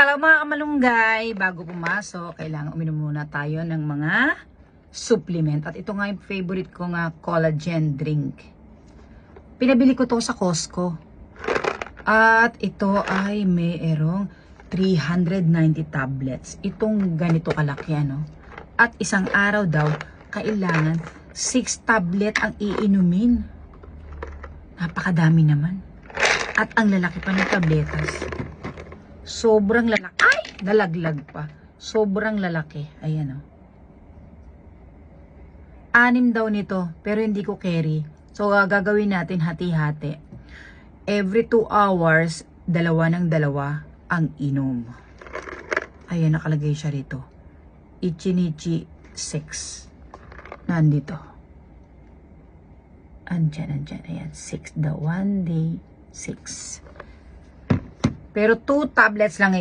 Hello mga kamalunggay, bago pumasok, kailangan uminom muna tayo ng mga supplement. At ito nga yung favorite ko nga, collagen drink. Pinabili ko to sa Costco. At ito ay mayroong 390 tablets. Itong ganito kalaki, ano? At isang araw daw, kailangan 6 tablet ang iinumin. Napakadami naman. At ang lalaki pa ng tabletas. Sobrang lalaki. Ay! Nalaglag pa. Sobrang lalaki. Ayan o. 6 daw nito. Pero hindi ko carry. So, gagawin natin hati-hati. Every 2 hours, 2 ng 2 ang inom. Ayan, nakalagay siya rito. Ichinichi 6. Nandito. Andyan. Ayan, 6 daw. 1 day, 6. Pero 2 tablets lang